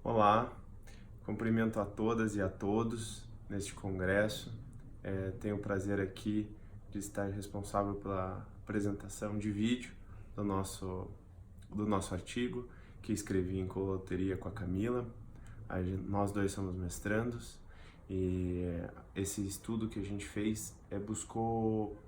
Olá, cumprimento a todas e a todos neste congresso. Tenho o prazer aqui de estar responsável pela apresentação de vídeo do nosso artigo, que escrevi em coautoria com a Camila. Nós dois somos mestrandos e esse estudo que a gente fez buscou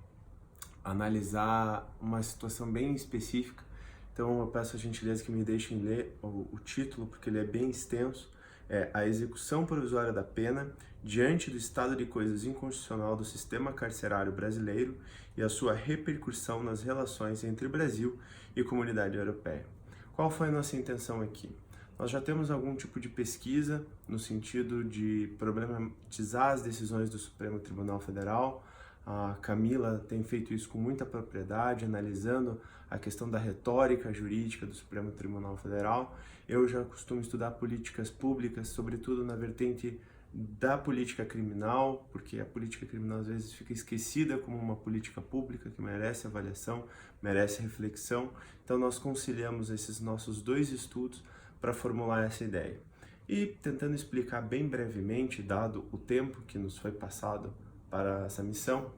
analisar uma situação bem específica. Então eu peço a gentileza que me deixem ler o título, porque ele é bem extenso. É a execução provisória da pena diante do estado de coisas inconstitucional do sistema carcerário brasileiro e a sua repercussão nas relações entre Brasil e comunidade europeia. Qual foi a nossa intenção aqui? Nós já temos algum tipo de pesquisa no sentido de problematizar as decisões do Supremo Tribunal Federal. A Camila tem feito isso com muita propriedade, analisando a questão da retórica jurídica do Supremo Tribunal Federal. Eu já costumo estudar políticas públicas, sobretudo na vertente da política criminal, porque a política criminal às vezes fica esquecida como uma política pública que merece avaliação, merece reflexão. Então nós conciliamos esses nossos dois estudos para formular essa ideia. E tentando explicar bem brevemente, dado o tempo que nos foi passado para essa missão,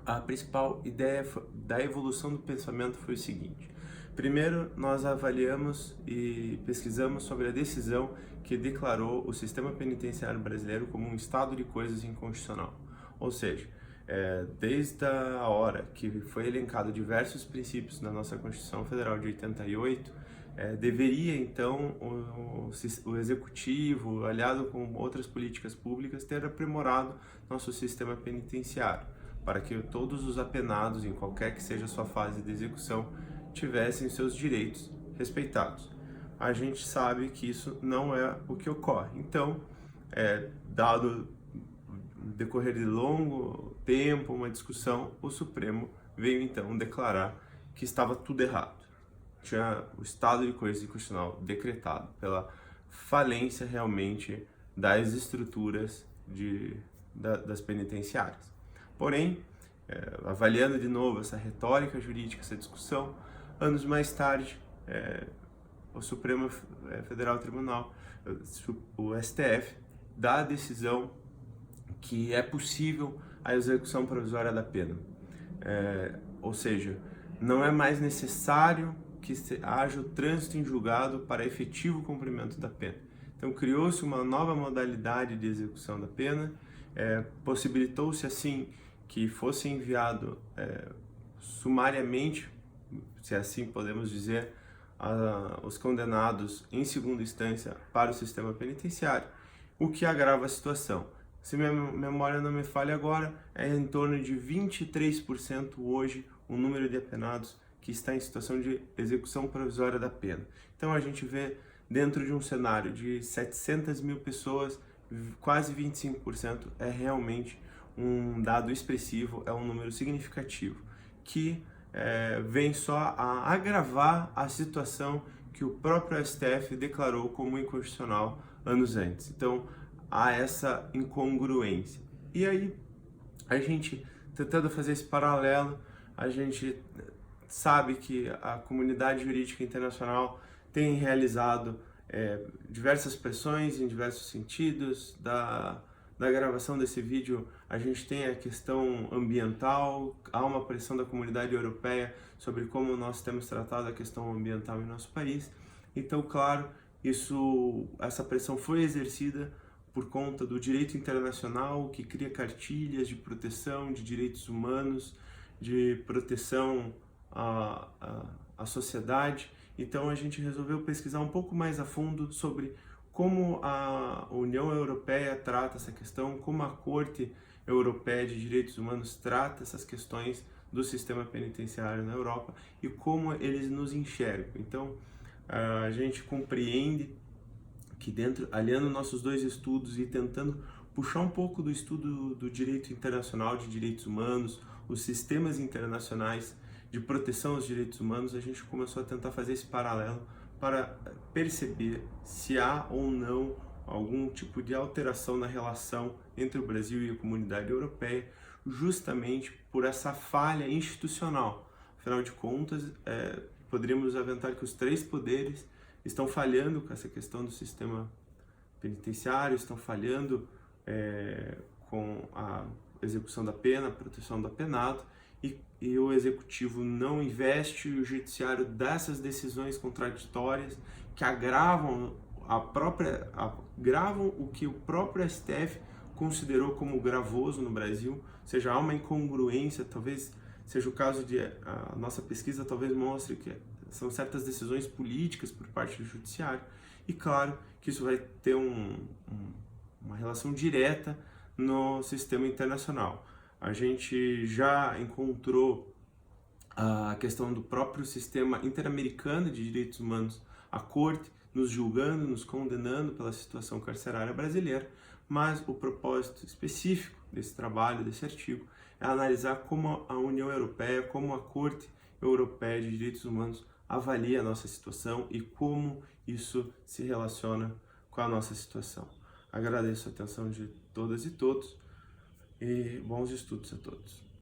a principal ideia da evolução do pensamento foi o seguinte. Primeiro, nós avaliamos e pesquisamos sobre a decisão que declarou o sistema penitenciário brasileiro como um estado de coisas inconstitucional. Ou seja, desde a hora que foi elencado diversos princípios na nossa Constituição Federal de 88, deveria então o Executivo, aliado com outras políticas públicas, ter aprimorado nosso sistema penitenciário, para que todos os apenados, em qualquer que seja a sua fase de execução, tivessem seus direitos respeitados. A gente sabe que isso não é o que ocorre. Então, dado o decorrer de longo tempo, uma discussão, o Supremo veio então declarar que estava tudo errado. Tinha o estado de coisas inconstitucional decretado pela falência realmente das estruturas das penitenciárias. Porém, avaliando de novo essa retórica jurídica, essa discussão, anos mais tarde, o Supremo Federal Tribunal, o STF, dá a decisão que é possível a execução provisória da pena. Ou seja, não é mais necessário que haja o trânsito em julgado para efetivo cumprimento da pena. Então criou-se uma nova modalidade de execução da pena, possibilitou-se assim que fosse enviado sumariamente, se assim podemos dizer, os condenados em segunda instância para o sistema penitenciário, o que agrava a situação. Se minha memória não me falha agora, é em torno de 23% hoje o número de apenados que está em situação de execução provisória da pena. Então a gente vê dentro de um cenário de 700 mil pessoas, quase 25% é realmente um dado expressivo, é um número significativo, que vem só a agravar a situação que o próprio STF declarou como inconstitucional anos antes. Então há essa incongruência. E aí, a gente tentando fazer esse paralelo, a gente sabe que a comunidade jurídica internacional tem realizado diversas pressões em diversos sentidos. Da gravação desse vídeo, a gente tem a questão ambiental, há uma pressão da comunidade europeia sobre como nós temos tratado a questão ambiental em nosso país. Então, claro, essa pressão foi exercida por conta do direito internacional, que cria cartilhas de proteção de direitos humanos, de proteção à sociedade. Então a gente resolveu pesquisar um pouco mais a fundo sobre como a União Europeia trata essa questão, como a Corte Europeia de Direitos Humanos trata essas questões do sistema penitenciário na Europa e como eles nos enxergam. Então a gente compreende que aliando nossos dois estudos e tentando puxar um pouco do estudo do direito internacional de direitos humanos, os sistemas internacionais de proteção aos direitos humanos, a gente começou a tentar fazer esse paralelo para perceber se há ou não algum tipo de alteração na relação entre o Brasil e a comunidade europeia, justamente por essa falha institucional. Afinal de contas, poderíamos aventar que os três poderes estão falhando com essa questão do sistema penitenciário, estão falhando com a execução da pena, a proteção do apenado, e o executivo não investe, e o judiciário dá essas decisões contraditórias que agravam agravam o que o próprio STF considerou como gravoso no Brasil, ou seja, há uma incongruência, talvez seja o caso de a nossa pesquisa talvez mostre que são certas decisões políticas por parte do judiciário, e claro que isso vai ter uma relação direta no sistema internacional. A gente já encontrou a questão do próprio sistema interamericano de direitos humanos, a Corte nos julgando, nos condenando pela situação carcerária brasileira, mas o propósito específico desse trabalho, desse artigo, é analisar como a União Europeia, como a Corte Europeia de Direitos Humanos avalia a nossa situação e como isso se relaciona com a nossa situação. Agradeço a atenção de todas e todos e bons estudos a todos.